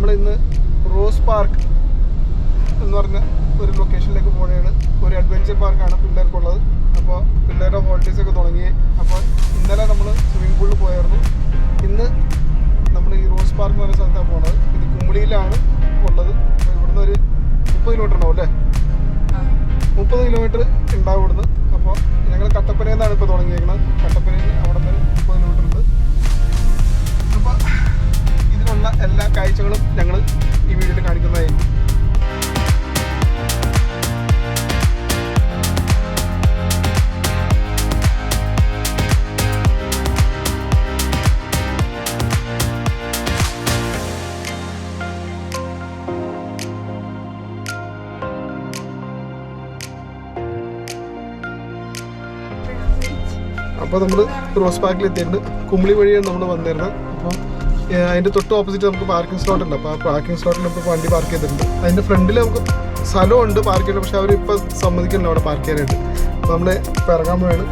നമ്മളിന്ന് rose park എന്ന് പറഞ്ഞ ഒരു ലൊക്കേഷനിലേക്ക് പോവുകയാണ്. ഒരു അഡ്വഞ്ചർ പാർക്കാണ് പിള്ളേർക്കുള്ളത്. അപ്പോൾ പിള്ളേരുടെ ഹോളിഡേയ്സൊക്കെ തുടങ്ങി. അപ്പോൾ ഇന്നലെ നമ്മൾ സ്വിമ്മിംഗ് പൂളിൽ പോയായിരുന്നു. ഇന്ന് നമ്മൾ ഈ റോസ് പാർക്ക് എന്ന് പറയുന്ന സ്ഥലത്താണ് പോകുന്നത്. ഇത് കുമിളിയിലാണ് ഉള്ളത്. അപ്പോൾ ഇവിടുന്ന് ഒരു 30 കിലോമീറ്റർ ഉണ്ടാവും അല്ലേ? 30 കിലോമീറ്റർ ഉണ്ടാവും ഇവിടുന്ന്. അപ്പോൾ ഞങ്ങൾ കട്ടപ്പനയിൽ നിന്നാണ് ഇപ്പോൾ തുടങ്ങിയേക്കുന്നത്. കട്ടപ്പനയിൽ അവിടെ നിന്ന് 30 കിലോമീറ്റർ ഉണ്ട്. അപ്പോൾ ഇതിനുള്ള എല്ലാ കാഴ്ചകളും ഞങ്ങൾ ഈ വീഡിയോയിൽ കാണിക്കുന്നതായിരിക്കും. അപ്പോൾ നമ്മൾ റോസ് പാർക്കിൽ എത്തിയിട്ടുണ്ട്. കുമിളി വഴിയാണ് നമ്മൾ വന്നിരുന്നത്. അപ്പോൾ അതിൻ്റെ തൊട്ട് ഓപ്പോസിറ്റ് നമുക്ക് പാർക്കിംഗ് സ്ലോട്ട് ഉണ്ട്. അപ്പോൾ ആ പാർക്കിംഗ് സ്ലോട്ടിൽ നമുക്ക് വണ്ടി പാർക്ക് ചെയ്തിട്ടുണ്ട്. അതിൻ്റെ ഫ്രണ്ടിൽ നമുക്ക് സ്ഥലമുണ്ട് പാർക്ക് ചെയ്യാൻ, പക്ഷേ അവരിപ്പോൾ സമ്മതിക്കുന്നില്ല അവിടെ പാർക്ക് ചെയ്യാനായിട്ട്. അപ്പോൾ നമ്മൾ ഇപ്പോൾ ഇറങ്ങാൻ പോയാണ്.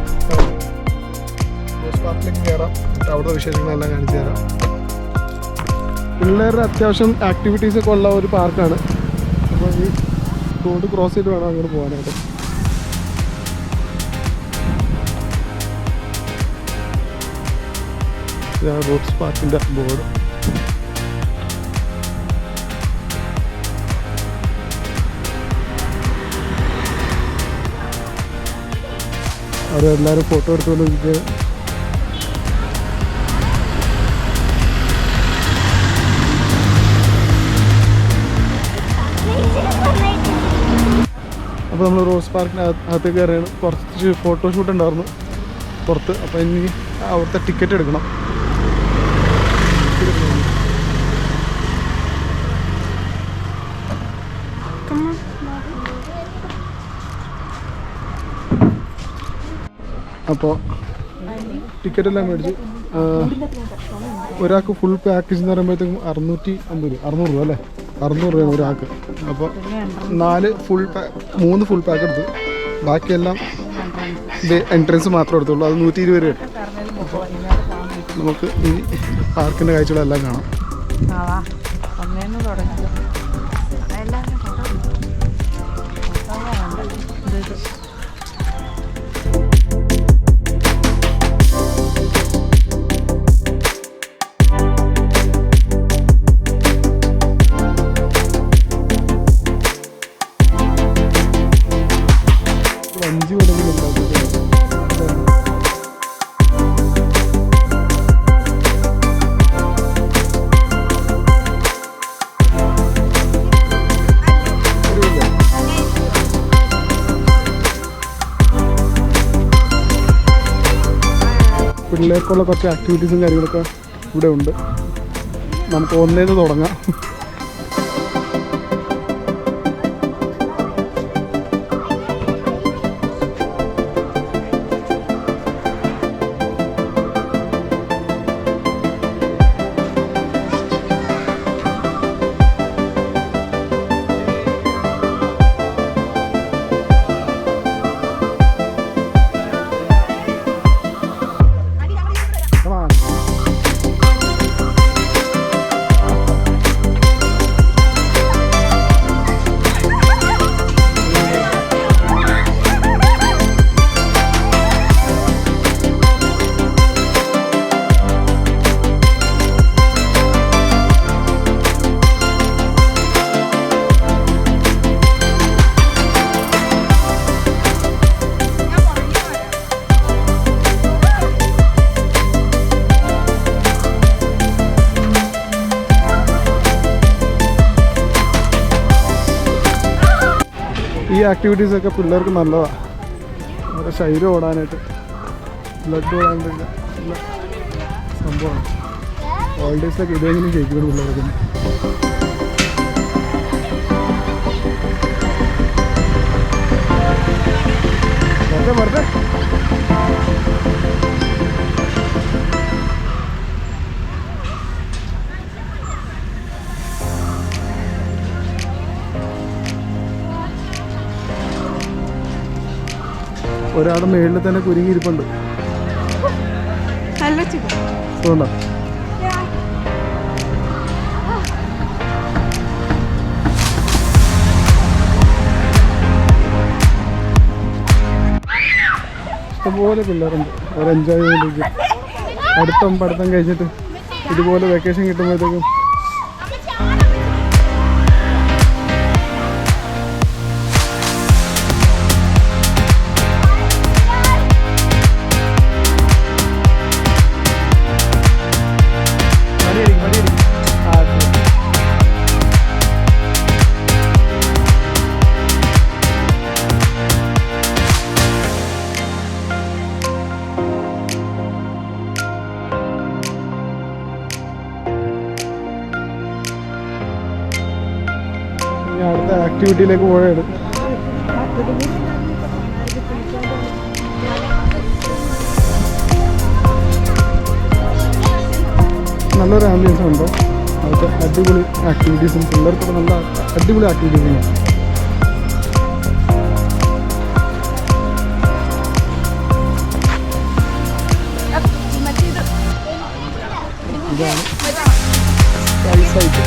റോസ് പാർക്കിലേക്ക് കയറാം. അവിടുത്തെ വിശേഷങ്ങളെല്ലാം കാണിച്ചു തരാം. പിള്ളേരുടെ അത്യാവശ്യം ആക്ടിവിറ്റീസൊക്കെ ഉള്ള ഒരു പാർക്കാണ്. അപ്പോൾ ഈ റോഡ് ക്രോസ് ചെയ്ത് വേണം അങ്ങോട്ട് പോകാനായിട്ട്. റോസ് പാർക്കിൻ്റെ ബോർഡ്. അവരെല്ലാവരും ഫോട്ടോ എടുത്തുകൊണ്ടിരിക്കുക. അപ്പോൾ നമ്മൾ റോസ് പാർക്കിനകത്തേക്ക് കയറിയാണ്. കുറച്ച് ഫോട്ടോഷൂട്ട് ഉണ്ടായിരുന്നു പുറത്ത്. അപ്പോൾ ഇനി അവിടുത്തെ ടിക്കറ്റ് എടുക്കണം. അപ്പോൾ ടിക്കറ്റെല്ലാം മേടിച്ചു. ഒരാൾക്ക് ഫുൾ പാക്കേജ് എന്ന് പറയുമ്പോഴത്തേക്കും 600 രൂപ അല്ലേ? 600 രൂപ ഒരാൾക്ക്. അപ്പോൾ 3 ഫുൾ പാക്ക് എടുത്തു. ബാക്കിയെല്ലാം എൻട്രൻസ് മാത്രമേ എടുത്തുള്ളൂ. അത് 120 രൂപ. അപ്പോൾ നമുക്ക് ഈ പാർക്കിൻ്റെ കാഴ്ചകളെല്ലാം കാണാം. പിള്ളേർക്കുള്ള കുറച്ച് ആക്ടിവിറ്റീസും കാര്യങ്ങളൊക്കെ ഇവിടെ ഉണ്ട്. നമുക്ക് ഒന്നേന്ന് തുടങ്ങാം. ഈ ആക്ടിവിറ്റീസൊക്കെ പിള്ളേർക്ക് നല്ലതാണ്. അവരുടെ ശരീരം ഓടാനായിട്ട്, ബ്ലഡ് ഓടാനായിട്ട് നല്ല സംഭവമാണ്. ഹോളിഡേയ്സിലൊക്കെ ഇതെങ്കിലും ചെയ്യിക്കണം പിള്ളേർക്ക്. വരട്ടെ. ഒരാളുടെ മേളിൽ തന്നെ കുരുങ്ങിയിരിപ്പുണ്ട്. അതുകൊണ്ടോ ഇഷ്ടംപോലെ പിള്ളേരുണ്ട്. അവർ എൻജോയ് ചെയ്യുമ്പോഴേക്കും പഠിത്തം കഴിഞ്ഞിട്ട് ഇതുപോലെ വെക്കേഷൻ കിട്ടുമ്പോഴത്തേക്കും അടുത്ത ആക്ടിവിറ്റിയിലേക്ക് പോവുകയാണ്. നല്ലൊരു ആംബിയൻസ് ഉണ്ട്. അവിടുത്തെ അടിപൊളി ആക്ടിവിറ്റീസും പിള്ളേർക്കൊക്കെ നല്ല അടിപൊളി ആക്ടിവിറ്റീസും ഉണ്ട്. ഇതാണ് സ്കൈ സൈറ്റ്.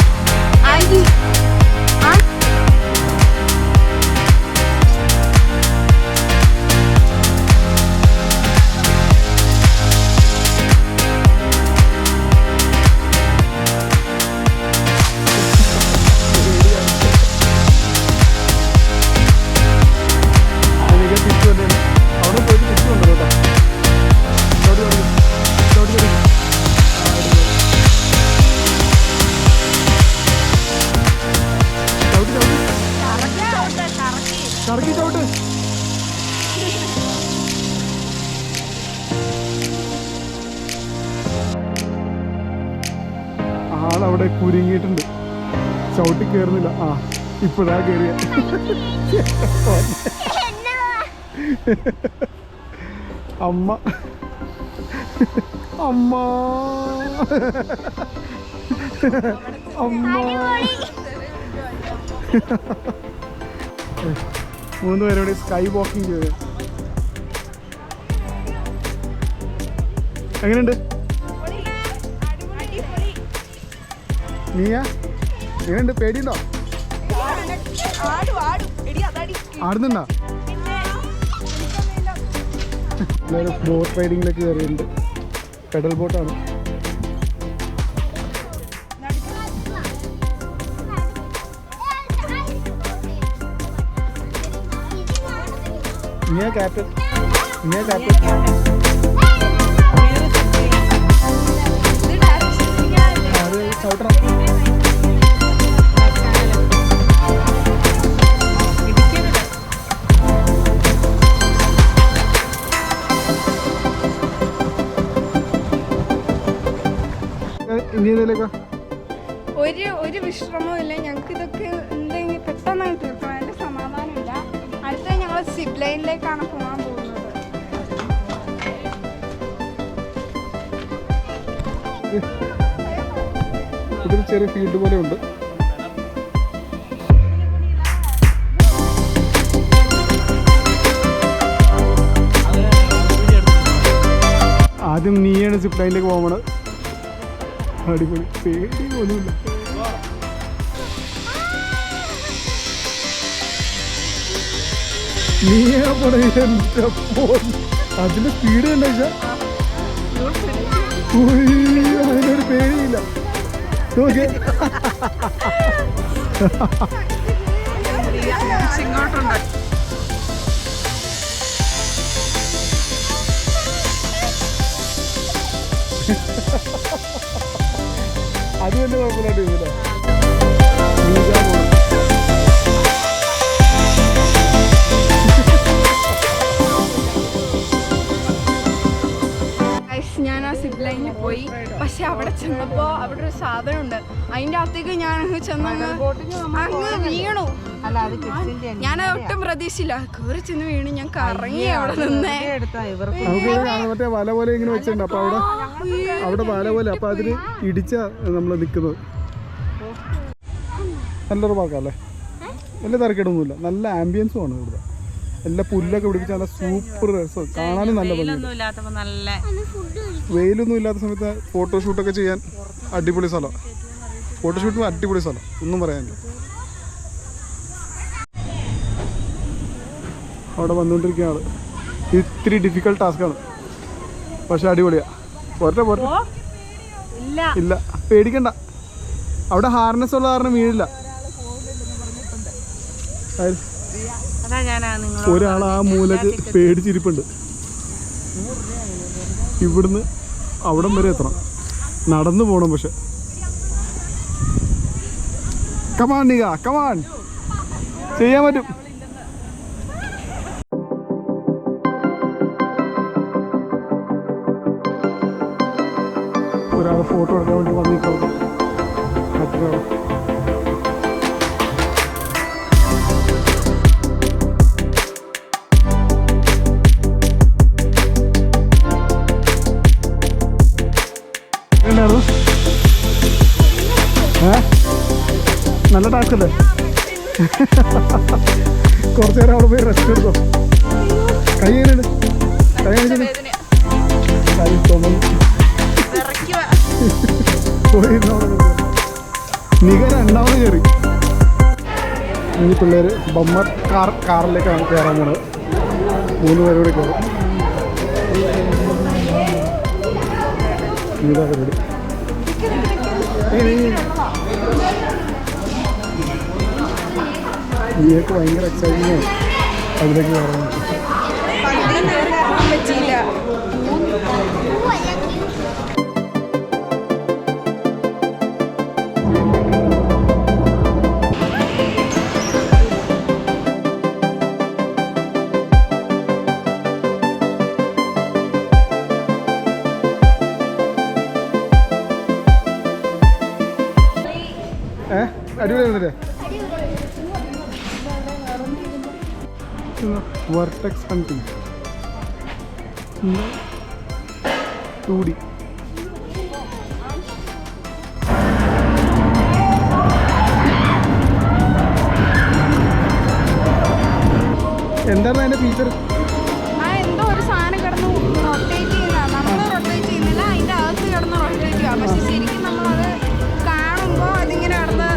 ആളവിടെ കുരുങ്ങിയിട്ടുണ്ട്, ചവിട്ടി കയറുന്നില്ല. ആ ഇപ്പോഴാ കയറിയ. അമ്മ അമ്മ അമ്മ 3 പേരോട് സ്കൈ വാക്കിംഗ് ചെയ്ത്. എങ്ങനെയുണ്ട് നീയാ? എങ്ങനെയുണ്ട്? പേടിയുണ്ടോ? ആടുന്നുണ്ടോ? എല്ലാവരും ബോട്ട് റൈഡിങ്ങിലേക്ക് കയറിയിട്ടുണ്ട്. പെഡൽ ബോട്ടാണ്. നീയാ ക്യാപ്റ്റൻ? നീയാ ക്യാപ്റ്റൻ? അത് ചവിട്ടണം. ഒരു വിശ്രമവും ഇല്ല ഞങ്ങൾക്ക്. ഇതൊക്കെ എന്തെങ്കിലും പെട്ടെന്ന് തീർക്കണം, അതിന്റെ സമാധാനമില്ല. അടുത്ത ഞങ്ങൾ സിപ്പ് ലൈനിലേക്കാണ് പോകാൻ പോകുന്നത്. ഇതൊരു ചെറിയ ഫീൽഡ് പോലെ ഉണ്ട്. ആദ്യം നീയാണ് സിപ്പ് ലൈനിലേക്ക് പോകുന്നത്. അടിപൊളി, പേടി പോലുമില്ല. നീയാ പോണേ. അതിന്റെ സ്പീഡ് കണ്ടാ അതിനൊരു പേടിയില്ല. നോക്കിയേ അത് തന്നെ കുഴപ്പമില്ലാണ്ട് ഇതില്ല. ഞാൻ ആ സിപ്പ് ലൈനിൽ പോയി. പക്ഷെ അവിടെ ചെന്നപ്പോ അവിടെ ഒരു സാധനം ഉണ്ട്. അതിന്റെ അകത്തേക്ക് ഞാൻ അങ്ങ് അങ്ങ് വീണു. ഞാൻ ഒട്ടും പ്രതീക്ഷയില്ല. കയറി ചെന്ന് വീണു. ഞാൻ കറങ്ങി അവിടെ നിന്നേ. മറ്റേ വല പോലെ ഇങ്ങനെ വെച്ചിട്ടുണ്ട്. അപ്പൊ അവിടെ വല പോലെ. അപ്പൊ അതിന് ഇടിച്ചാ നമ്മൾ നിക്കുന്നത്. നല്ലൊരു പാർക്കല്ലേ? വലിയ തിരക്കിടൊന്നുമില്ല. നല്ല ആംബിയൻസും ആണ് ഇവിടെ. എല്ലാ പുല്ലൊക്കെ പിടിപ്പിച്ച നല്ല സൂപ്പർ രസം. കാണാനും നല്ല വെയിലൊന്നും ഇല്ലാത്ത സമയത്ത് ഫോട്ടോഷൂട്ടൊക്കെ ചെയ്യാൻ അടിപൊളി സ്ഥലം. ഫോട്ടോഷൂട്ടിന് അടിപൊളി സ്ഥലം, ഒന്നും പറയാനില്ല. അവിടെ വന്നുകൊണ്ടിരിക്കുന്ന ആള് ഇത്തിരി ഡിഫിക്കൽട്ട് ടാസ്ക്കാണ്, പക്ഷെ അടിപൊളിയാ. പോരട്ടെ പോരട്ടെ, ഇല്ല പേടിക്കണ്ട, അവിടെ ഹാർനെസ് ഉള്ള കാരണം വീഴില്ല. ഒരാൾ ആ മൂലക്ക് പേടിച്ചിരിപ്പുണ്ട്. ഇവിടുന്ന് അവിടം വരെ എത്തണം, നടന്നു പോകണം. പക്ഷെ കമാൻ നിക, കമാൻ, ചെയ്യാൻ പറ്റും. ഒരാൾ ഫോട്ടോ എടുക്കാൻ വേണ്ടി വന്നിട്ടുണ്ട്. മറ്റൊരാൾ നല്ല ടാസ്ക് അല്ലേ? കുറച്ചു നേരം അവിടെ പോയി റെസ്റ്റ് എടുത്തോ. കൈ എങ്ങനെയുണ്ട്? കൈ തോന്നുന്നു നിക രണ്ടാമത് കയറി. ഇനി പിള്ളേർ ബമ്മർ കാറിലേക്കാണ് കയറാൻ പോണത്. 3 പേരോടെ കയറും. ഇതാ പരിപാടി. നീയൊക്കെ ഭയങ്കര എക്സൈറ്റിംഗ് ആണ് അതിലേക്ക് കയറാൻ. അടിപൊളിയാണല്ലേ? Vertex hunting 2D. എന്താണ് അതിന്റെ ഫീച്ചർ? എന്തോ ഒരു സാധനം കിടന്ന് റൊട്ടേറ്റ് ചെയ്യുന്ന, നമ്മൾ റൊട്ടേറ്റ് ചെയ്യുന്നില്ല, അതിന്റെ അകത്ത് കിടന്ന് റൊട്ടേറ്റ് ചെയ്യുക. പക്ഷെ ശരിക്കും നമ്മളത് കാണുമ്പോൾ അതിങ്ങനെ കിടന്ന്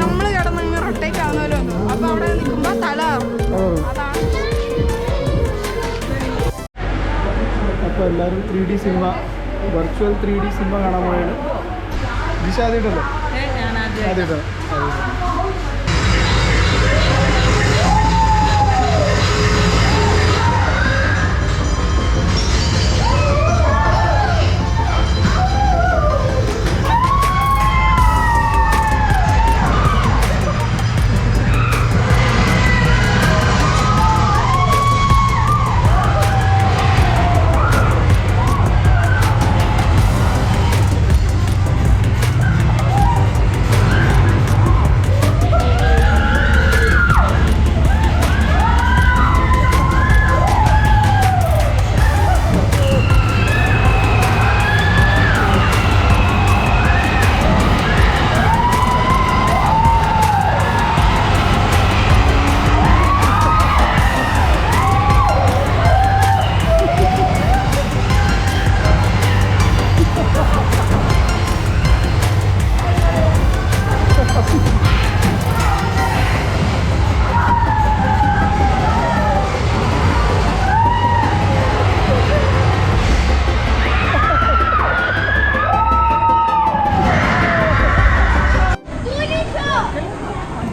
നമ്മൾ കിടന്ന് ഇങ്ങനെ റൊട്ടേറ്റ് ആവുന്നല്ലോ. അപ്പൊ അവിടെ നിൽക്കുമ്പോ തല അതാണ്. അപ്പോൾ എല്ലാവരും 3D cinema, virtual 3D cinema കാണാൻ പോയാണ്. ദിശ ആദ്യമായിട്ടല്ലേ? ആദ്യമായിട്ടാണ്.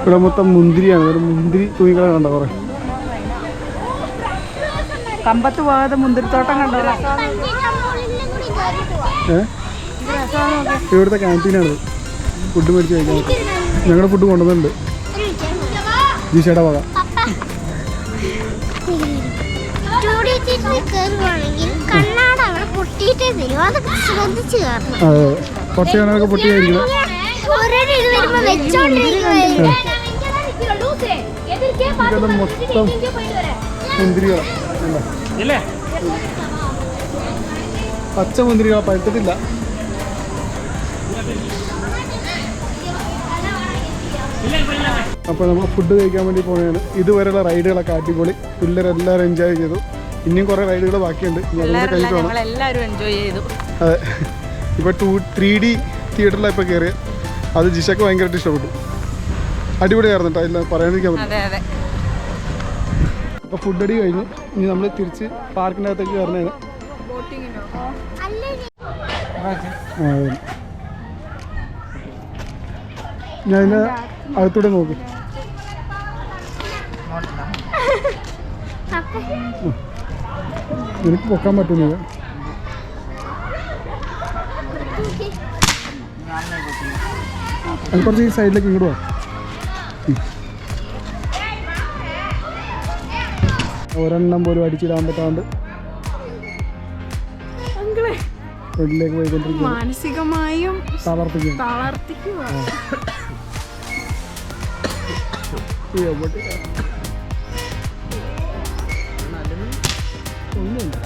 ഇവിടെ മൊത്തം മുന്തിരിയാണ്. ഒരു മുന്തിരി തൂങ്ങിക്കള കണ്ടോ കുറെ. കമ്പത്ത് പോകാതെ മുന്തിരിത്തോട്ടം കണ്ടോ? ഇവിടുത്തെ ക്യാൻറ്റീനാണ്. ഫുഡ് മേടിച്ച് കഴിക്കാൻ ഞങ്ങളുടെ ഫുഡ് കൊണ്ടുവന്നിട്ടുണ്ട്. ജിഷയുടെ വക. അതെ, കുറച്ച് കാണാനൊക്കെ പൊട്ടിയായിരിക്കണം. മൊത്തം മുന്തിരികളാണ്. പച്ച മുന്തിരികളാണ്, പഴുത്തിട്ടില്ല. അപ്പോൾ നമ്മൾ ഫുഡ് കഴിക്കാൻ വേണ്ടി പോകുകയാണ്. ഇതുവരെയുള്ള റൈഡുകളൊക്കെ അടിപൊളി, പിള്ളേരെല്ലാവരും എൻജോയ് ചെയ്തു. ഇനിയും കുറേ റൈഡുകൾ ബാക്കിയുണ്ട്. എല്ലാവരും എൻജോയ് ചെയ്തു. അതെ, ഇപ്പോൾ 3D തിയേറ്ററിലാണ് ഇപ്പോൾ കയറിയത്. അത് ജിഷയ്ക്ക് ഭയങ്കരമായിട്ട് ഇഷ്ടപ്പെട്ടു. അടിപൊളിയായിരുന്നു കേട്ടോ, എല്ലാം പറയാതിരിക്കാൻ പറ്റും. അപ്പോൾ ഫുഡ് അടി കഴിഞ്ഞു. ഇനി നമ്മൾ തിരിച്ച് പാർക്കിൻ്റെ അകത്തേക്ക് കയറുന്നതാണ്. ബോട്ടിങ്ങിനോ? ഞാൻ ഇതിൻ്റെ അകത്തൂടെ നോക്കും. എനിക്ക് പൊക്കാൻ പറ്റുന്നില്ല. അത് കുറച്ച് ഈ സൈഡിലേക്ക് ഇങ്ങോട്ട് പോവാം. ഒരെണ്ണം പോലും അടിച്ചിടാൻ പറ്റാണ്ട് ഫ്രണ്ടിലേക്ക് പോയിക്കൊണ്ടിരിക്കും. മാനസികമായും തളർത്തിക്കും. ഒന്നുമില്ല.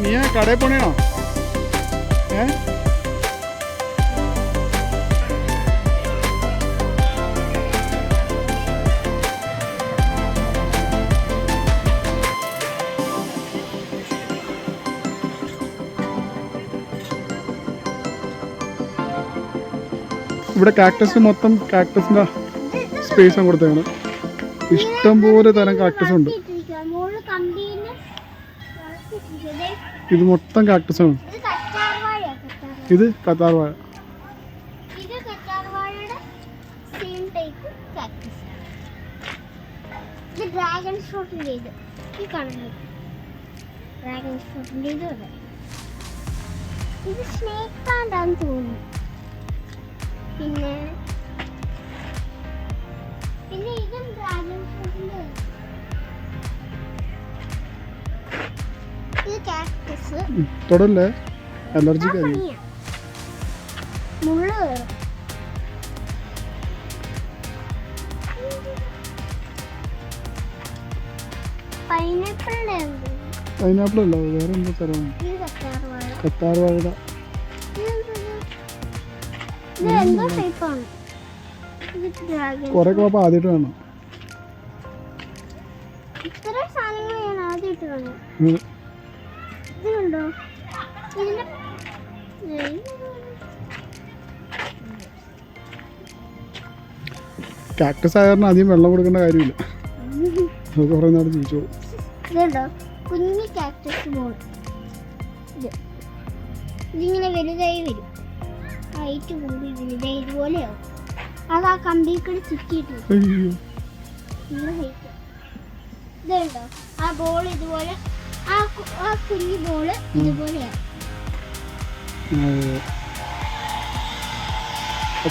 നീ കടയിൽ പോണേണോ? ഇവിടെ കാക്ടസ് മൊത്തം കാക്ടസിൻ്റെ സ്പേസാണ് കൊടുത്തേക്കാണ്. ഇഷ്ടംപോലെ തരം കാക്ടസ് ഉണ്ട്. ഇത് മൊത്തം കാക്ടസ് ആണ്. ഇത് കത്താർ വാഴ. ഡ്രാഗൺ ഫ്രൂട്ടിൻ്റെ ഈ കാണുന്നത് ഡ്രാഗൺ ഫ്രൂട്ടിൻ്റെ ഇത് സ്നേക്ക് പ്ലാന്റ് ആണെന്ന് തോന്നുന്നു. പിന്നെ തൊടല്ലേ, അലർജിക്ക് ആയി. പണിയാ. മുള്ള് കയറും. പൈനാപ്പിളിന്റെ ഉണ്ട്. പൈനാപ്പിൾ അല്ല, വേറെ എന്താ സ്ഥലമാണ്? ഇത് കറ്റാർവാഴ. കത്താർ വാഴ. ഇത് എന്തോ ടൈപ്പാണ്. ഇത് ഡ്രാഗൺ. കുറെ കോപ്പ ആദ്യമായിട്ട് കാണാം. ഇത്ര സാധനങ്ങൾ ഞാൻ ആദ്യമായിട്ട് കാണും. ഉം. ഇത് കണ്ടോ? ഇതിന്റെ കാക്ടസ് ആയ കാരണം അധികം വെള്ളം കൊടുക്കേണ്ട കാര്യമില്ല, അത് കുറേ നാൾ ജീവിച്ചോളൂ. ഇതുണ്ടോ? കുഞ്ഞു കാക്ടസ് ബോൾ. ഇതിങ്ങനെ വലുതായി വരും. ഹൈറ്റ് കൂടി വലുതായി ഇതുപോലെയാവും. അത് ആ കമ്പിക്കൂടെ ചുറ്റിയിട്ട് അയ്യോ, ഹൈറ്റ്. ഇതുണ്ടോ? ആ ബോൾ ഇതുപോലെ, ആ കുഞ്ഞു ബോള് ഇതുപോലെയാവും.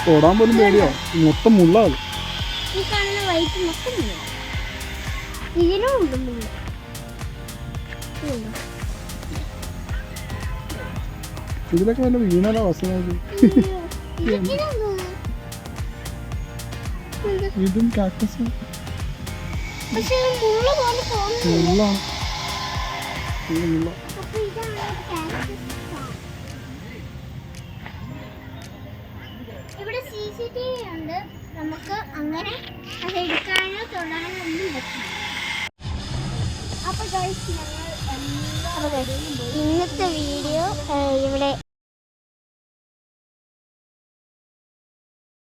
തൊടാൻ പോലും പേടിയാ, മൊത്തം മുള്ളാണ്. ഈ കാണുന്ന വൈറ്റ് മൊത്തം മുള്ള. ഇതിനും ഉണ്ട് മുള്ള. ഇതുണ്ടോ? ഇതിലൊക്കെ വല്ല വീണാലോ അവസ്ഥ. ഇതെന്തോ? ഇതും കാക്ടസ് പക്ഷെ മുള്ള പോലെ തോന്നുന്നില്ല. മുള്ളാണ്, മുള്ള. അപ്പൊ ഇതാണ് കാക്ടസ് ഫാം. ഇവിടെ CCTV ഉണ്ട്. നമുക്ക് അങ്ങനെ അത് എടുക്കാനോ തൊടാനോ ഒന്നും പറ്റില്ല. അപ്പൊ ഇന്നത്തെ വീഡിയോ ഇവിടെ